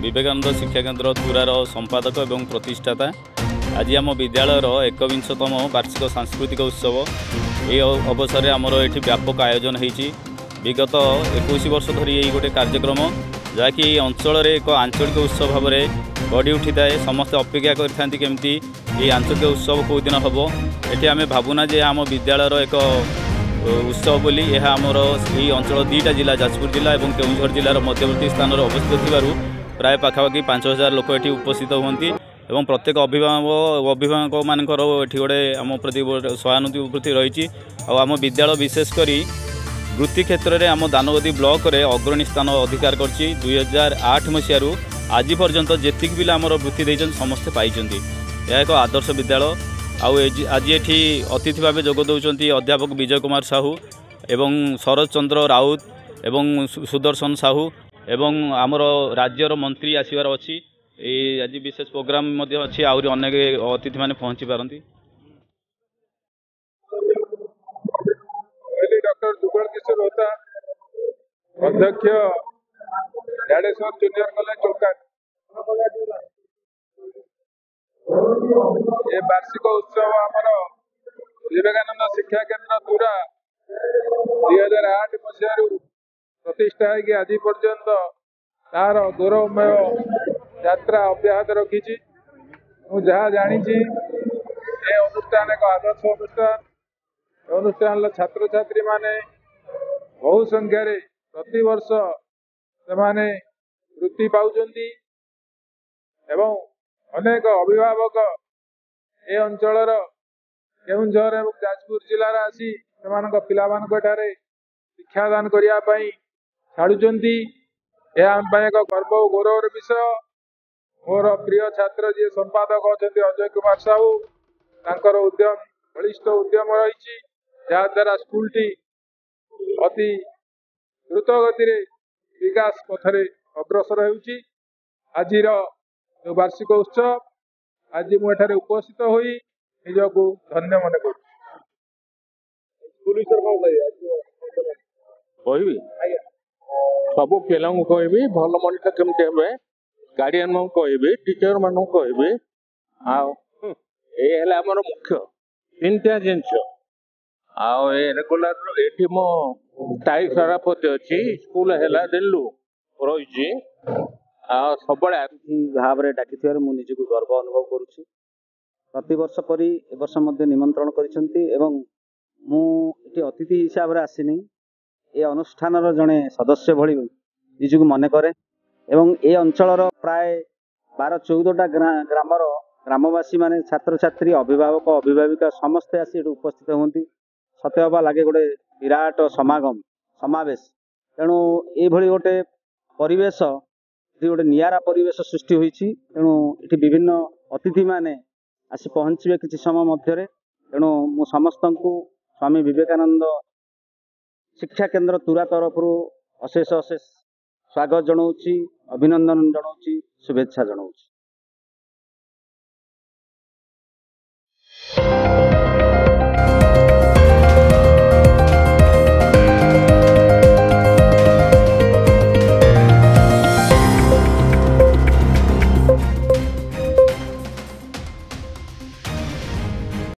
विवेकानंद शिक्षा केन्द्र तुरार संपादक एवं प्रतिष्ठाता। आज आम विद्यालयर 21तम वार्षिक सांस्कृतिक उत्सव ये अवसर में आमर ये व्यापक आयोजन होती। विगत 21 वर्ष धरी यही गोटे कार्यक्रम जहाँकि अंचल एक आंचलिक उत्सव भाव में गढ़ी उठी थाए। समस्ते अपेक्षा करमती ये आंचलिक उत्सव कौ दिन हम ये आम भावुना जे आम विद्यालयर एक उत्सव बोली यह आमर यही अंचल 2टा जिला जाजपुर जिला और केन्दुझर जिलार मध्यवर्ती स्थान अवस्थित थी प्राय पाखापाखि 5000 लोक ये उपस्थित होती और प्रत्येक अभिभावक मानकर ये गोटे आम प्रति सहानुभूति रही। आम विद्यालय विशेषकर वृत्ति क्षेत्र में आम दानगदी ब्लॉक रे अग्रणी स्थान अधिकार कर 2008 मसीह आज पर्यंत जी पिला आमर वृत्ति देते समस्ते पाई। यह एक आदर्श विद्यालय। आज ये अतिथि भाव जोग दौरान अध्यापक विजय कुमार साहू एवं शरद चंद्र राउत एवं सुदर्शन साहू एवं आमर राज्यर मंत्री आसबार अच्छी आज विशेष प्रोग्राम अच्छी आहरी अनेक अतिथि मैंने पहुँची पारती। डॉक्टर जुगल किशोर होता अध्यक्ष जाडेश्वर जूनियर कॉलेज चौकाट। ये वार्षिक उत्सव आमर विवेकानंद शिक्षा केन्द्र तुरा 2008 मसीह प्रतिष्ठा है आज पर्यंत तार गौरवमय यात्रा अब्याहत रखी। जहाँ जानी ये अनुष्ठान एक आदर्श अनुष्ठान। अनुष्ठान छात्र छात्री माने बहु संख्यार प्रति वर्ष से वृत्ति पाउछंती एवं अनेक अभिभावक ए अंचलर केन्दुझर और जाजपुर जिलार आसी पिलारे शिक्षादान करने छाड़ुंट। यह आम एक गर्व और गौरवर विषय। मोर प्रिय छात्र जी संपादक अच्छा अजय कुमार साहू तांकर उद्यम बलिष्ठ उद्यम रही जहाद्वारा स्कूल टी अति द्रुत गति विकास पथरे अग्रसर होउची। आज जो वार्षिक उत्सव आज मुझे उपस्थित होई निजक धन्य मन कर सब पिला कहि भल मनिष केमती हे गार्डियन मान कहि टीचर मान कहि आमर मुख्य 3टा जिनस रेगुलर ये मो स्थायी सभापति अच्छी स्कूल है दिल्लू रही सब भाव में डाकी निजी गर्व अनुभव करुच्ची। प्रति वर्ष परी ए वर्ष निमंत्रण करिसेंती एवं मु अतिथि हिसाब से आसीनी ए अनुष्ठान जड़े सदस्य भली निजी मन करे एवं ए अंचल प्राय 12-14टा ग्रामर ग्रामवासी माने छात्र छात्री अभिभावक अभिभाविका समस्ते आसी उपस्थित होती। सत्य हवा लगे गोटे विराट समागम समावेश। तेणु ये गोटे परिवेश गोटे नियारा परिवेश सृष्टि होती। तेणु ये विभिन्न अतिथि माने आसी पहुँचे किसी समय मध्य। तेणु मु समस्त स्वामी विवेकानंद शिक्षा केन्द्र तुरा तरफ अशेष अशेष स्वागत जनाऊँगी, अभिनंदन जनाऊँगी, शुभेच्छा जनाऊँगी।